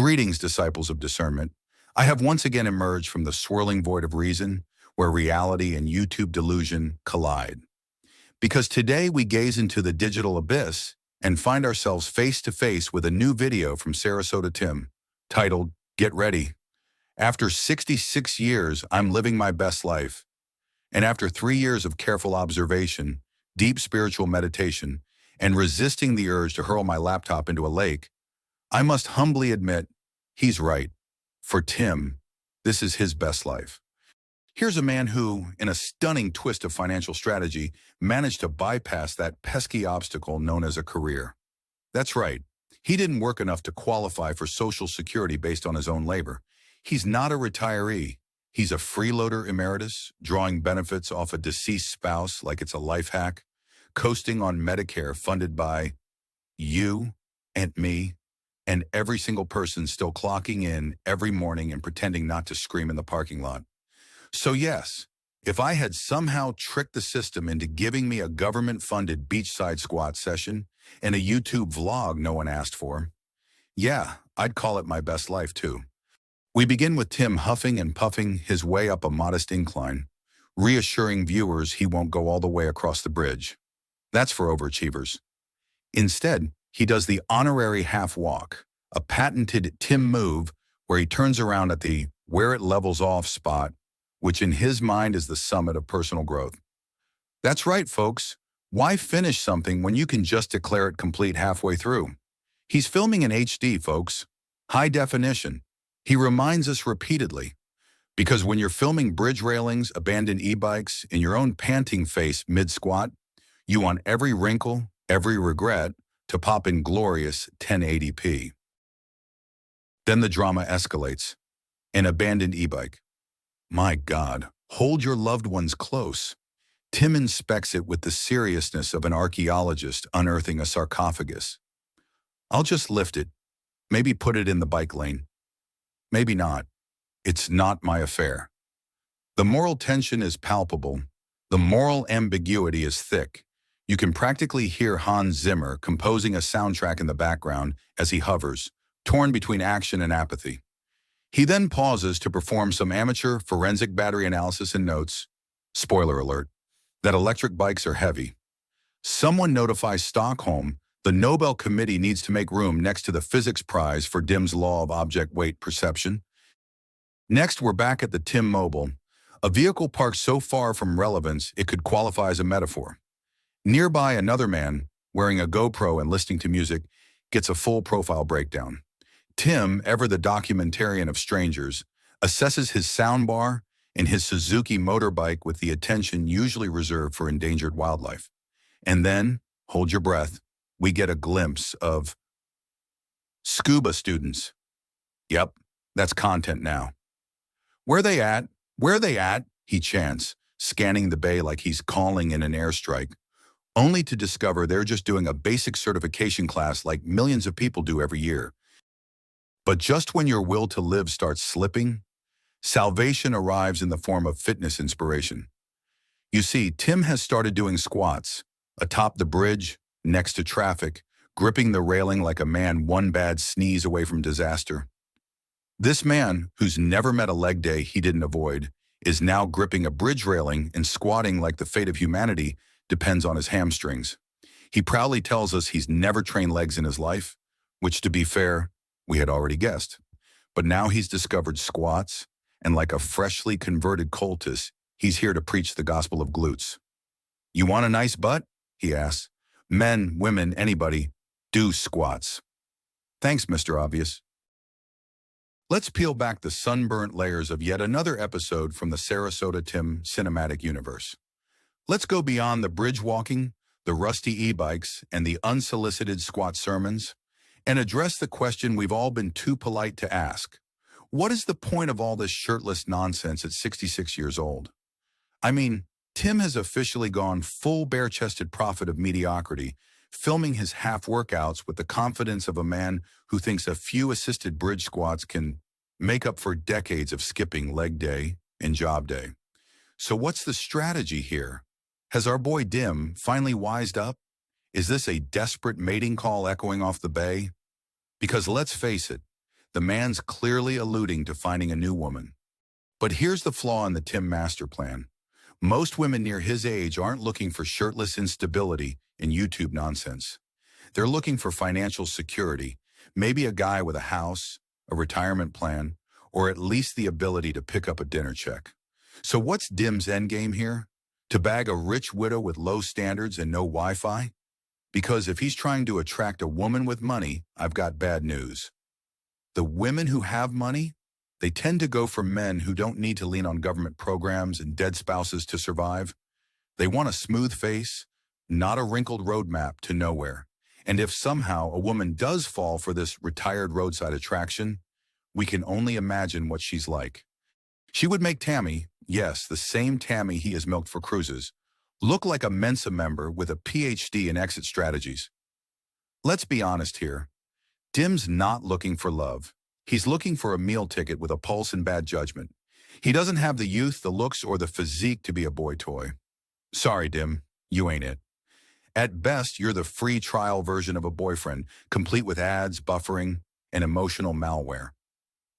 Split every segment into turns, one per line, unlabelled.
Greetings, disciples of discernment. I have once again emerged from the swirling void of reason, where reality and YouTube delusion collide. Because today we gaze into the digital abyss and find ourselves face to face with a new video from Sarasota Tim, titled, Get Ready. After 66 years, I'm living my best life. And after 3 years of careful observation, deep spiritual meditation, and resisting the urge to hurl my laptop into a lake, I must humbly admit, he's right. For Tim, this is his best life. Here's a man who, in a stunning twist of financial strategy, managed to bypass that pesky obstacle known as a career. That's right. He didn't work enough to qualify for Social Security based on his own labor. He's not a retiree. He's a freeloader emeritus, drawing benefits off a deceased spouse like it's a life hack, coasting on Medicare funded by you and me, and every single person still clocking in every morning and pretending not to scream in the parking lot. So yes, if I had somehow tricked the system into giving me a government-funded beachside squat session and a YouTube vlog no one asked for, yeah, I'd call it my best life too. We begin with Tim huffing and puffing his way up a modest incline, reassuring viewers he won't go all the way across the bridge. That's for overachievers. Instead, he does the honorary half walk, a patented Tim move where he turns around at the where it levels off spot, which in his mind is the summit of personal growth. That's right, folks. Why finish something when you can just declare it complete halfway through? He's filming in HD, folks. High definition. He reminds us repeatedly. Because when you're filming bridge railings, abandoned e-bikes, in your own panting face mid-squat, you want every wrinkle, every regret, to pop in glorious 1080p. Then the drama escalates. An abandoned e-bike. My God, hold your loved ones close. Tim inspects it with the seriousness of an archaeologist unearthing a sarcophagus. I'll just lift it, maybe put it in the bike lane. Maybe not. It's not my affair. The moral tension is palpable. The moral ambiguity is thick. You can practically hear Hans Zimmer composing a soundtrack in the background as he hovers, torn between action and apathy. He then pauses to perform some amateur forensic battery analysis and notes, spoiler alert, that electric bikes are heavy. Someone notifies Stockholm the Nobel Committee needs to make room next to the physics prize for Dim's law of object weight perception. Next, we're back at the Tim Mobile, a vehicle parked so far from relevance it could qualify as a metaphor. Nearby, another man, wearing a GoPro and listening to music, gets a full profile breakdown. Tim, ever the documentarian of strangers, assesses his soundbar and his Suzuki motorbike with the attention usually reserved for endangered wildlife. And then, hold your breath, we get a glimpse of scuba students. Yep, that's content now. Where they at? Where they at? He chants, scanning the bay like he's calling in an airstrike, only to discover they're just doing a basic certification class like millions of people do every year. But just when your will to live starts slipping, salvation arrives in the form of fitness inspiration. You see, Tim has started doing squats, atop the bridge, next to traffic, gripping the railing like a man one bad sneeze away from disaster. This man, who's never met a leg day he didn't avoid, is now gripping a bridge railing and squatting like the fate of humanity depends on his hamstrings. He proudly tells us he's never trained legs in his life, which, to be fair, we had already guessed. But now he's discovered squats, and like a freshly converted cultist, he's here to preach the gospel of glutes. You want a nice butt? He asks. Men, women, anybody, do squats. Thanks, Mr. Obvious. Let's peel back the sunburnt layers of yet another episode from the Sarasota Tim cinematic universe. Let's go beyond the bridge walking, the rusty e-bikes, and the unsolicited squat sermons, and address the question we've all been too polite to ask. What is the point of all this shirtless nonsense at 66 years old? I mean, Tim has officially gone full bare-chested prophet of mediocrity, filming his half workouts with the confidence of a man who thinks a few assisted bridge squats can make up for decades of skipping leg day and job day. So what's the strategy here? Has our boy Dim finally wised up? Is this a desperate mating call echoing off the bay? Because let's face it, The man's clearly alluding to finding a new woman. But here's the flaw in the Tim master plan. Most women near his age aren't looking for shirtless instability and YouTube nonsense. They're looking for financial security, maybe a guy with a house, a retirement plan, or at least the ability to pick up a dinner check. So what's Dim's endgame here? To bag a rich widow with low standards and no Wi-Fi? Because if he's trying to attract a woman with money, I've got bad news. The women who have money, they tend to go for men who don't need to lean on government programs and dead spouses to survive. They want a smooth face, not a wrinkled roadmap to nowhere. And if somehow a woman does fall for this retired roadside attraction, we can only imagine what she's like. She would make Tammy, yes, the same Tammy he has milked for cruises, look like a Mensa member with a PhD in exit strategies. Let's be honest here. Dim's not looking for love. He's looking for a meal ticket with a pulse and bad judgment. He doesn't have the youth, the looks, or the physique to be a boy toy. Sorry, Dim, you ain't it. At best, you're the free trial version of a boyfriend, complete with ads, buffering, and emotional malware.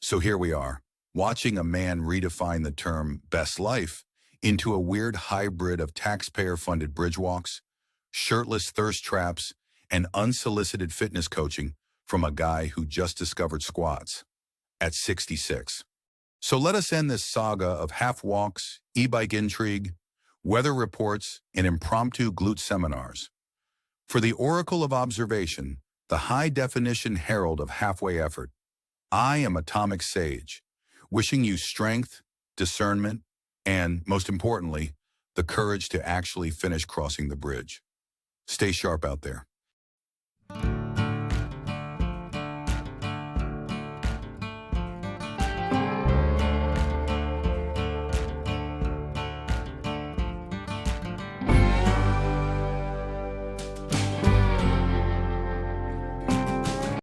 So here we are, watching a man redefine the term best life into a weird hybrid of taxpayer-funded bridge walks, shirtless thirst traps, and unsolicited fitness coaching from a guy who just discovered squats at 66. So let us end this saga of half walks, e-bike intrigue, weather reports, and impromptu glute seminars. For the oracle of observation, the high-definition herald of halfway effort, I am Atomic Sage, wishing you strength, discernment, and, most importantly, the courage to actually finish crossing the bridge. Stay sharp out there.